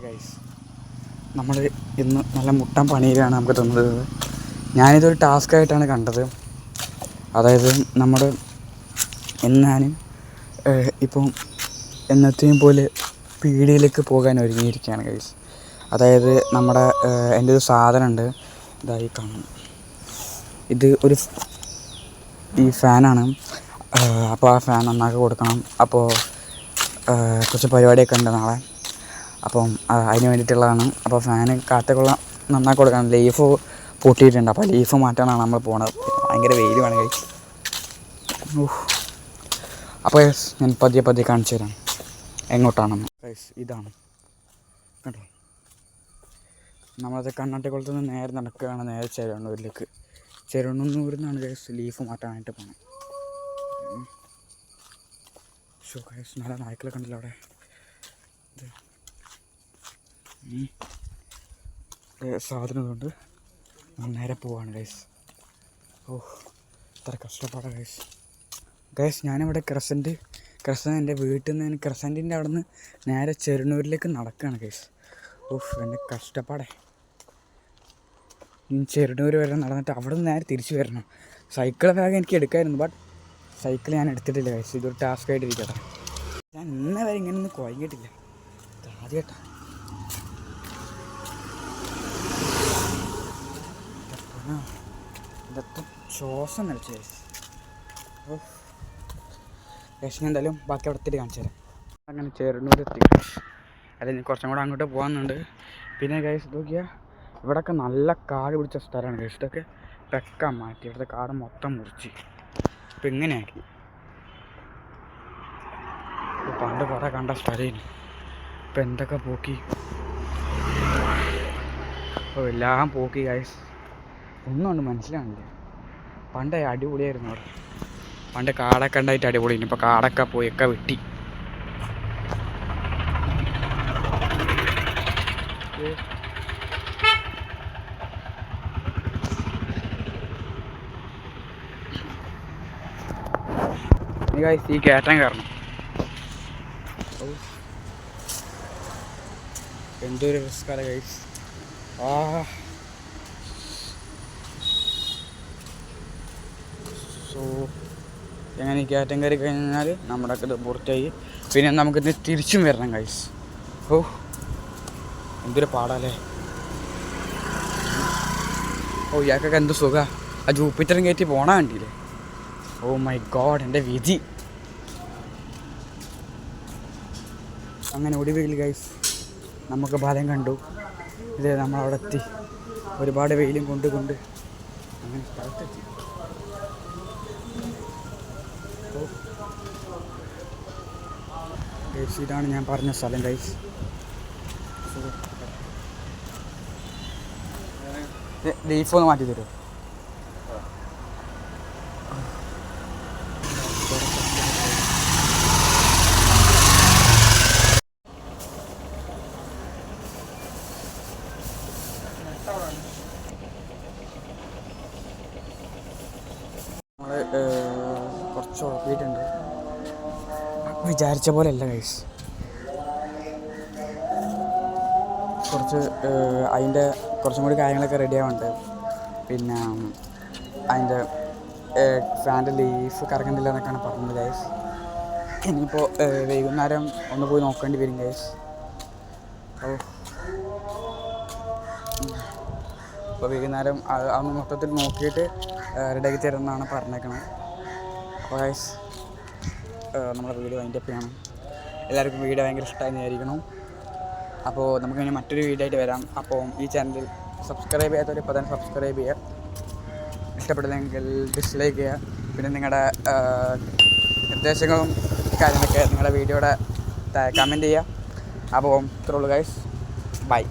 Guys, നമ്മൾ ഇന്ന് നല്ല മുട്ടൻ പണിയിലാണ് നമുക്ക് തന്നത്. ഞാനിതൊരു ടാസ്ക്കായിട്ടാണ് കണ്ടത്. അതായത് നമ്മൾ എന്നാലും ഇപ്പം എന്നത്തെയും പോലെ പീടികയിലേക്ക് പോകാൻ ഒരുങ്ങിയിരിക്കുകയാണ് ഗൈസ്. അതായത് നമ്മുടെ എൻ്റെ ഒരു സാധനമുണ്ട്, ഇതായി കാണും. ഇത് ഈ ഫാനാണ്. അപ്പോൾ ആ ഫാൻ നന്നാക്കി കൊടുക്കണം. അപ്പോൾ കുറച്ച് പരിപാടിയൊക്കെ ഉണ്ട് നാളെ. അപ്പം അതിന് വേണ്ടിയിട്ടുള്ളതാണ്. അപ്പോൾ ഫാന് കാറ്റൊക്കെ നന്നാക്കി കൊടുക്കണം. ലീഫ് പൊട്ടിയിട്ടുണ്ട്. അപ്പോൾ ലീഫ് മാറ്റാനാണ് നമ്മൾ പോണത്. ഭയങ്കര വെയിൽ വേണം കഴിച്ച്. അപ്പോൾ ഞാൻ പതിയെ കാണിച്ചു തരാം എങ്ങോട്ടാണെന്ന്. ഇതാണ് കേട്ടോ, നമ്മളത് കണ്ണാട്ടിക്കുളത്ത് നിന്ന് നേരെ നടക്കുകയാണ്, നേരെ ചെറുവണ്ണൂരിലേക്ക്. ചെറുവണ്ണൂരിൽ നിന്നാണ് ഗൈസ് ലീഫ് മാറ്റാനായിട്ട് പോകണം. ഗൈസ്, നല്ല നായ്ക്കളൊക്കെ ഉണ്ടല്ലോ അവിടെ. സാധനം കൊണ്ട് നേരെ പോവാണ് ഗൈസ്. ഇത്ര കഷ്ടപ്പാടാണ് ഗൈസ്. ഞാനിവിടെ ക്രസൻറ്റ് എൻ്റെ വീട്ടിൽ നിന്ന് ക്രസൻറ്റിൻ്റെ അവിടെ നിന്ന് നേരെ ചെറുവണ്ണൂരിലേക്ക് നടക്കുകയാണ് ഗൈസ്. എൻ്റെ കഷ്ടപ്പാടേ. ചെറുവണ്ണൂർ വരെ നടന്നിട്ട് അവിടെ നിന്ന് നേരെ തിരിച്ചു വരണം. സൈക്കിൾ ബാഗ് എനിക്ക് എടുക്കാമായിരുന്നു, ബട്ട് സൈക്കിൾ ഞാൻ എടുത്തിട്ടില്ല ഗൈസ്. ഇതൊരു ടാസ്ക്കായിട്ടിരിക്കട്ടെ. ഞാൻ ഇന്നേ വരെ ഇങ്ങനെയൊന്നും കുഴങ്ങിയിട്ടില്ല. ആദ്യമായിട്ടാ. ഇതൊക്കെ ശ്വാസം നിലച്ച് ഗൈസ്. ഞാൻ എന്തായാലും ബാക്കി അവിടെ എത്തിയിട്ട് കാണിച്ചു തരാം. അങ്ങനെ ചെറുവണ്ണൂർ എത്തി ഗൈസ്. അല്ലെങ്കിൽ കുറച്ചും കൂടെ അങ്ങോട്ട് പോകാനുണ്ട്. പിന്നെ ഗൈസ് നോക്കിയാൽ ഇവിടെയൊക്കെ നല്ല കാട് പിടിച്ച സ്ഥലമാണ് ഗൈസ്. ഇതൊക്കെ വെക്കാൻ മാറ്റി. ഇവിടുത്തെ കാട് മൊത്തം മുറിച്ച് ഇപ്പം ഇങ്ങനെയാക്കി. പണ്ട് കുറേ കണ്ട സ്ഥലം ഇപ്പം എന്തൊക്കെ പോക്കി. എല്ലാം പോക്കി ഗൈസ്. ഒന്നും കൊണ്ട് മനസ്സിലാവില്ല. പണ്ട് അടിപൊളിയായിരുന്നു അവിടെ. പണ്ട് കാടൊക്കെ ഉണ്ടായിട്ട് അടിപൊളിയായിരുന്നു. ഇപ്പോൾ കാടൊക്കെ പോയൊക്കെ വെട്ടി. ഗൈസ്, ഈ കയറ്റം കയറണം. എന്തൊരു റിസ്ക്കാണ് ഗൈസ്. സോ എങ്ങനെ ഈ കയറ്റം കയറി കഴിഞ്ഞാൽ നമ്മുടെ ഇത് പൂർത്തിയായി. പിന്നെ നമുക്കിത് തിരിച്ചും വരണം ഗൈസ്. എന്തൊരു പാടല്ലേ. ഇയാൾക്കൊക്കെ എന്ത് സുഖമാണ്. ആ ജൂപ്പിറ്ററും കയറ്റി പോണ കണ്ടില്ലേ. മൈ ഗോഡ്, എൻ്റെ വിധി. അങ്ങനെ ഒടുവിൽ ഗൈസ് നമുക്ക് ഫലം കണ്ടു. ഇത് നമ്മളവിടെ എത്തി. ഒരുപാട് വെയിലും കൊണ്ട് അങ്ങനെ സ്ഥലത്തെത്തി. ഗൈസ്, ഇതാണ് ഞാൻ പറഞ്ഞ സ്ഥലം ഗൈസ്. ലീഫ് ഒന്ന് മാറ്റി തരുമോ? നമ്മൾ കുറച്ച് ഉറപ്പിയിട്ടുണ്ട്. വിചാരിച്ച പോലെ അല്ല ഗൈസ്. അതിൻ്റെ കുറച്ചും കൂടി കാര്യങ്ങളൊക്കെ റെഡി ആവുന്നുണ്ട്. പിന്നെ അതിൻ്റെ ഫാൻ്റെ ലീഫ് കറങ്ങുന്നില്ല എന്നൊക്കെയാണ് പറഞ്ഞത് ഗൈസ്. ഇനിയിപ്പോൾ വൈകുന്നേരം ഒന്ന് പോയി നോക്കേണ്ടി വരും ഗൈസ്. അപ്പോൾ വൈകുന്നേരം അതൊന്ന് മൊത്തത്തിൽ നോക്കിയിട്ട് റെഡിയാക്കി തരുമെന്നാണ് പറഞ്ഞേക്കണത്. അപ്പോൾ ഗൈസ്, നമ്മുടെ വീഡിയോ വൈൻഡപ്പ് ചെയ്യണം. എല്ലാവർക്കും വീഡിയോ ഭയങ്കര ഇഷ്ടമായി വിചാരിക്കണം. അപ്പോൾ നമുക്കിനി മറ്റൊരു വീഡിയോ ആയിട്ട് വരാം. അപ്പോൾ ഈ ചാനൽ സബ്സ്ക്രൈബ് ചെയ്യാത്തവർ ഇപ്പോൾ തന്നെ സബ്സ്ക്രൈബ് ചെയ്യുക. ഇഷ്ടപ്പെട്ടില്ലെങ്കിൽ ഡിസ്ലൈക്ക് ചെയ്യുക. പിന്നെ നിങ്ങളുടെ നിർദ്ദേശങ്ങളും കാര്യങ്ങളൊക്കെ നിങ്ങളുടെ വീഡിയോയുടെ കമൻറ്റ് ചെയ്യുക. അപ്പോൾ ഇത്രയുള്ളൂ ഗൈസ്. ബൈ.